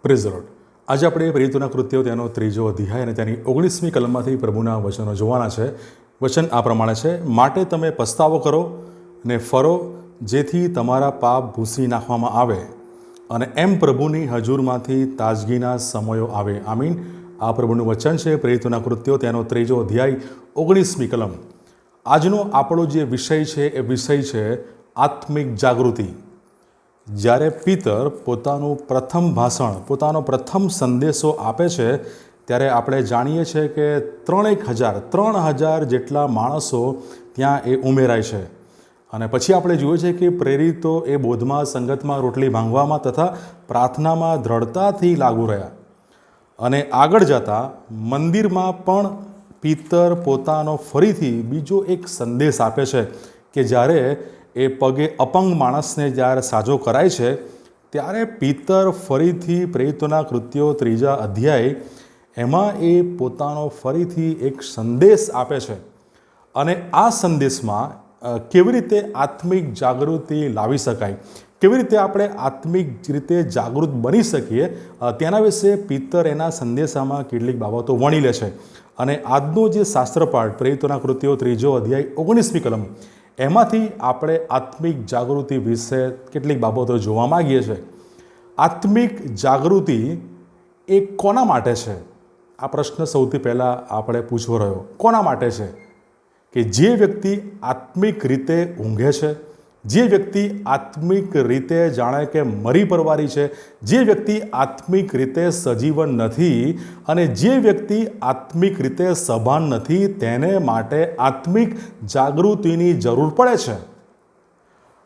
Praise the lord. આજે આપણે પ્રેરિતોના કૃત્યો તેનો 3જો અધ્યાય અને તેની 19મી કલમમાંથી પ્રભુના વચનો જોવાના છે। વચન આ પ્રમાણે છે, માટે તમે પસ્તાવો કરો ને ફરો, જેથી તમારા પાપ ભૂંસી નાખવામાં આવે અને એમ પ્રભુની હજુરમાંથી તાજગીના સમયો આવે। આમીન। આ પ્રભુનું વચન છે। પ્રેરિતોના કૃત્યો તેનો 3જો અધ્યાય 19મી કલમ। આજનો આપણો જે વિષય છે એ વિષય છે આત્મિક જાગૃતિ। જ્યારે પીતર પોતાનું પ્રથમ ભાષણ, પોતાનો પ્રથમ સંદેશો આપે છે, ત્યારે આપણે જાણીએ છીએ કે 3,000 જેટલા માણસો ત્યાં એ ઉમેરાય છે। અને પછી આપણે જોઈએ છીએ કે પ્રેરિતો એ બોધમાં, સંગતમાં, રોટલી ભાંગવામાં તથા પ્રાર્થનામાં દ્રઢતાથી લાગુ રહ્યા। અને આગળ જતાં મંદિરમાં પણ પીતર પોતાનો ફરીથી બીજો એક સંદેશ આપે છે કે જ્યારે એ પગે અપંગ માણસને જ્યારે સાજો કરાય છે, ત્યારે પીતર ફરીથી પ્રેરિતોના કૃત્યો 3જા અધ્યાય એમાં એ પોતાનો ફરીથી એક સંદેશ આપે છે। અને આ સંદેશમાં કેવી રીતે આત્મિક જાગૃતિ લાવી શકાય, કેવી રીતે આપણે આત્મિક રીતે જાગૃત બની શકીએ, તેના વિશે પીતર એના સંદેશામાં કેટલીક બાબતો વણી લે છે। અને આજનો જે શાસ્ત્રપાઠ પ્રેરિતોના કૃત્યો 3જો અધ્યાય 19મી કલમ, એમાંથી આપણે આત્મિક જાગૃતિ વિશે કેટલીક બાબતો જોવા માગીએ છીએ। આત્મિક જાગૃતિ એ કોના માટે છે? આ પ્રશ્ન સૌથી પહેલાં આપણે પૂછવો રહ્યો। કોના માટે છે? કે જે વ્યક્તિ આત્મિક રીતે ઊંઘે છે, જે વ્યક્તિ આત્મિક રીતે જાણે કે મરી પરવારી છે, જે વ્યક્તિ આત્મિક રીતે સજીવન નથી અને જે વ્યક્તિ આત્મિક રીતે સભાન નથી, તેને માટે આત્મિક જાગૃતિની જરૂર પડે છે।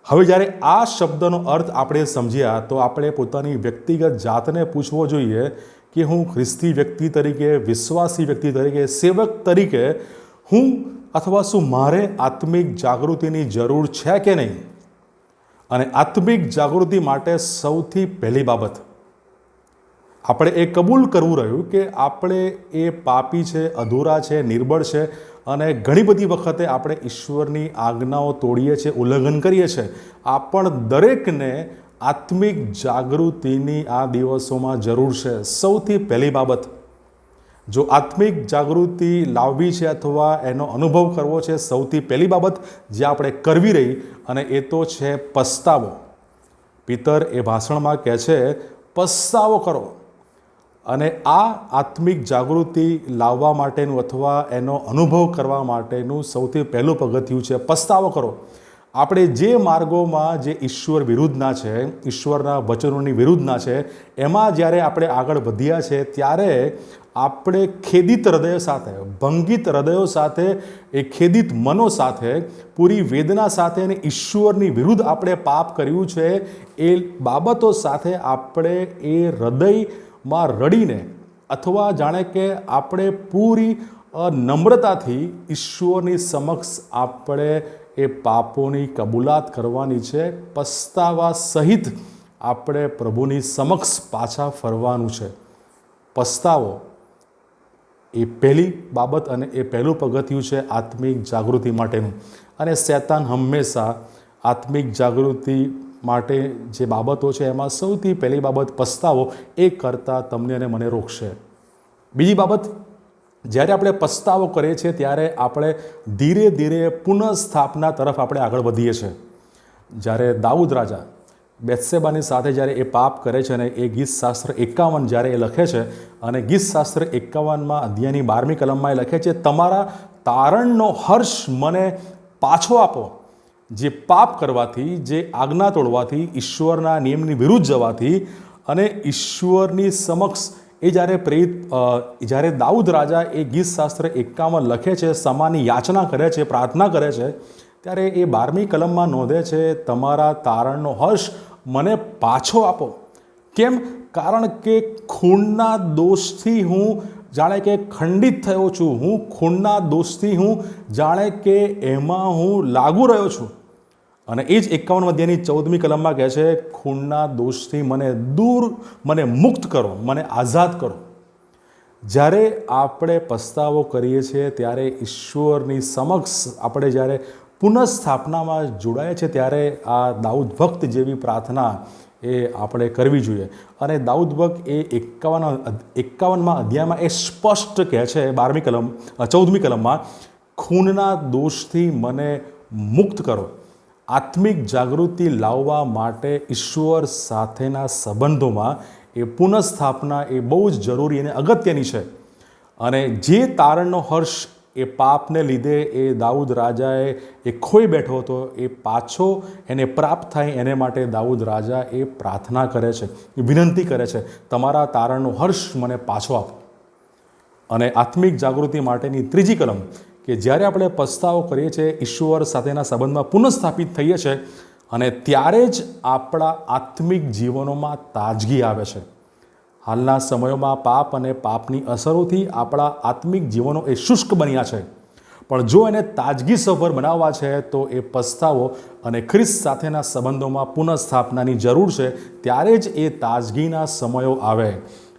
હવે જ્યારે આ શબ્દનો અર્થ આપણે સમજ્યા તો આપણે પોતાની વ્યક્તિગત જાતને પૂછવો જોઈએ કે હું ખ્રિસ્તી વ્યક્તિ તરીકે, વિશ્વાસી વ્યક્તિ તરીકે, સેવક તરીકે હું અથવા શું મારે આત્મિક જાગૃતિની જરૂર છે કે નહીં? અને આત્મિક જાગૃતિ માટે સૌથી પહેલી બાબત આપણે એ કબૂલ કરવું રહ્યું કે આપણે એ પાપી છે, અધૂરા છે, નિર્બળ છે અને ઘણી બધી વખતે આપણે ઈશ્વરની આજ્ઞાઓ તોડીએ છીએ, ઉલ્લંઘન કરીએ છીએ। આપણ દરેકને આત્મિક જાગૃતિની આ દિવસોમાં જરૂર છે। સૌથી પહેલી બાબત, જો આત્મિક જાગૃતિ લાવવી છે અથવા એનો અનુભવ કરવો છે, સૌથી પહેલી બાબત જે આપણે કરવી રહી અને એ તો છે પસ્તાવો। પીતર એ ભાષણમાં કહે છે પસ્તાવો કરો। અને આ આત્મિક જાગૃતિ લાવવા માટેનું અથવા એનો અનુભવ કરવા માટેનું સૌથી પહેલું પગથિયું છે પસ્તાવો કરો। આપણે જે માર્ગોમાં જે ઈશ્વર વિરુદ્ધના છે, ઈશ્વરના વચનોની વિરુદ્ધના છે, એમાં જ્યારે આપણે આગળ વધ્યા છે, ત્યારે આપણે ખેદિત હૃદય સાથે, ભંગિત હૃદયો સાથે, એ ખેદિત મનો સાથે, પૂરી વેદના સાથે અને ઈશ્વરની વિરુદ્ધ આપણે પાપ કર્યું છે, એ બાબતો સાથે આપણે એ હૃદયમાં રડીને અથવા જાણે કે આપણે પૂરી નમ્રતાથી ઈશ્વરની સમક્ષ આપણે એ પાપોની કબૂલાત કરવાની છે। પસ્તાવા સહિત આપણે પ્રભુની સમક્ષ પાછા ફરવાનું છે। પસ્તાવો એ પહેલી બાબત અને એ પહેલું પગથિયું છે આત્મિક જાગૃતિ માટેનું। અને શૈતાન હંમેશા આત્મિક જાગૃતિ માટે જે બાબતો છે એમાં સૌથી પહેલી બાબત પસ્તાવો એ કરતાં તમને અને મને રોકશે। બીજી બાબત, જ્યારે આપણે પસ્તાવો કરીએ છીએ ત્યારે આપણે ધીરે ધીરે પુનઃસ્થાપના તરફ આપણે આગળ વધીએ છીએ। જ્યારે દાઉદ રાજા બેત્સેબાની સાથે જ્યારે એ પાપ કરે છે અને એ ગીતશાસ્ત્ર 51 જ્યારે એ લખે છે અને ગીતશાસ્ત્ર 51માં અધ્યાયની 12મી કલમમાં એ લખે છે, તમારા તારણનો હર્ષ મને પાછો આપો। જે પાપ કરવાથી, જે આજ્ઞા તોડવાથી, ઈશ્વરના નિયમની વિરુદ્ધ જવાથી અને ઈશ્વરની સમક્ષ એ જ્યારે દાઉદ રાજા એ ગીતશાસ્ત્ર 51 લખે છે, સમાની યાચના કરે છે, પ્રાર્થના કરે છે, ત્યારે એ 12મી કલમમાં નોંધે છે, તમારા તારણનો હર્ષ મને પાછો આપો। કેમ? કારણ કે ખૂનના દોષથી હું જાણે કે ખંડિત થયો છું, હું ખૂનના દોષથી હું જાણે કે એમાં હું લાગુ રહ્યો છું। અને એ જ 51 અધ્યાયની 14મી કલમમાં કહે છે, ખૂનના દોષથી મને મુક્ત કરો, મને આઝાદ કરો। જ્યારે આપણે પસ્તાવો કરીએ છીએ ત્યારે ઈશ્વરની સમક્ષ આપણે જ્યારે પુનઃસ્થાપનામાં જોડાય છે, ત્યારે આ દાઉદ ભક્ત જેવી પ્રાર્થના એ આપણે કરવી જોઈએ. અને દાઉદ ભક્ત એ 51મા અધ્યાયમાં એ સ્પષ્ટ કહે છે 14મી કલમમાં, ખૂનના દોષથી મને મુક્ત કરો. આત્મિક જાગૃતિ લાવવા માટે ઈશ્વર સાથેના સંબંધોમાં એ પુનઃસ્થાપના એ બહુ જ જરૂરી અને અગત્યની છે. અને જે તારણનો હર્ષ એ પાપને લીધે એ દાઉદ રાજાએ એ ખોઈ બેઠો હતો, એ પાછો એને પ્રાપ્ત થાય એને માટે દાઉદ રાજા એ પ્રાર્થના કરે છે, વિનંતી કરે છે, તમારા તારણનો હર્ષ મને પાછો આપો. અને આત્મિક જાગૃતિ માટેની ત્રીજી કલમ કે જ્યારે આપણે પસ્તાવો કરીએ છીએ, ઈશ્વર સાથેના સંબંધમાં પુનઃસ્થાપિત થઈએ છીએ, અને ત્યારે જ આપણા આત્મિક જીવનોમાં તાજગી આવે છે. હાલના સમયોમાં પાપ અને પાપની અસરોથી આપણા આત્મિક જીવનો એ શુષ્ક બન્યા છે. પણ જો એને તાજગી સભર બનાવવા છે તો એ પસ્તાવો અને ખ્રિસ્ત સાથેના સંબંધોમાં પુનઃસ્થાપનાની જરૂર છે. ત્યારે જ એ તાજગીના સમયો આવે.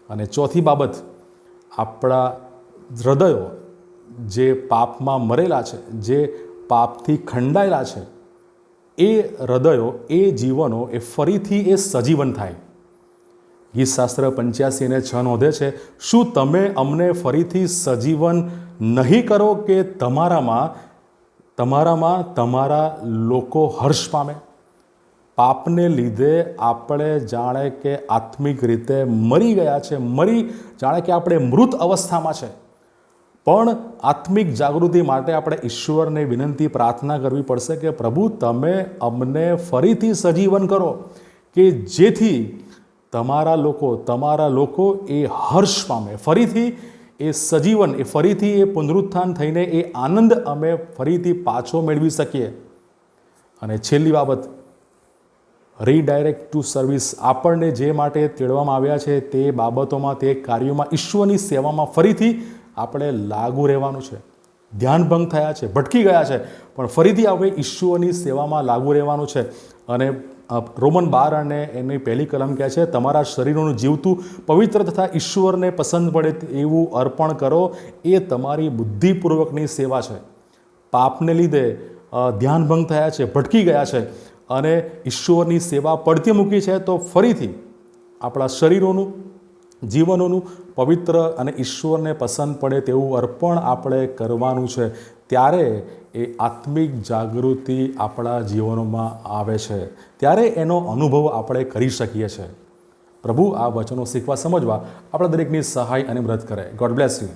અને ચોથી બાબત, આપણા હૃદયો જે પાપમાં મરેલા છે, જે પાપથી ખંડાયેલા છે, એ હૃદયો, એ જીવનો એ ફરીથી એ સજીવન થાય. ગીતશાસ્ત્ર 85:6 નોંધે છે, શું તમે અમને ફરીથી સજીવન નહીં કરો કે તમારામાં તમારા લોકો હર્ષ પામે? પાપને લીધે આપણે જાણે કે આત્મિક રીતે મરી ગયા છે, જાણે કે આપણે મૃત અવસ્થામાં છે. પણ આત્મિક જાગૃતિ માટે આપણે ઈશ્વરને વિનંતી પ્રાર્થના કરવી પડશે કે પ્રભુ તમે અમને ફરીથી સજીવન કરો, કે જેથી તમારા લોકો એ હર્ષ પામે, ફરીથી એ સજીવન, એ ફરીથી એ પુનરુત્થાન થઈને એ આનંદ અમે ફરીથી પાછો મેળવી શકીએ. અને છેલ્લી બાબત, રીડાયરેક્ટ ટુ સર્વિસ. આપણને જે માટે તેડવામાં આવ્યા છે તે બાબતોમાં, તે કાર્યોમાં, ઈશ્વરની સેવામાં ફરીથી આપણે લાગુ રહેવાનું છે. ધ્યાનભંગ થયા છે, ભટકી ગયા છે, પણ ફરીથી આપણે ઈશ્વરની સેવામાં લાગુ રહેવાનું છે. અને રોમન 12 અને એની પહેલી કલમ કહે છે, તમારા શરીરોનું જીવતું, પવિત્ર તથા ઈશ્વરને પસંદ પડે એવું અર્પણ કરો, એ તમારી બુદ્ધિપૂર્વકની સેવા છે. પાપને લીધે ધ્યાનભંગ થયા છે, ભટકી ગયા છે અને ઈશ્વરની સેવા પડતી મૂકી છે, તો ફરીથી આપણા શરીરોનું, જીવનોનું પવિત્ર અને ઈશ્વરને પસંદ પડે તેવું અર્પણ આપણે કરવાનું છે. ત્યારે એ આત્મિક જાગૃતિ આપણા જીવનોમાં આવે છે, ત્યારે એનો અનુભવ આપણે કરી શકીએ છીએ. પ્રભુ આ વચનો શીખવા, સમજવા આપણા દરેકની સહાય અને મદદ કરે. God bless you.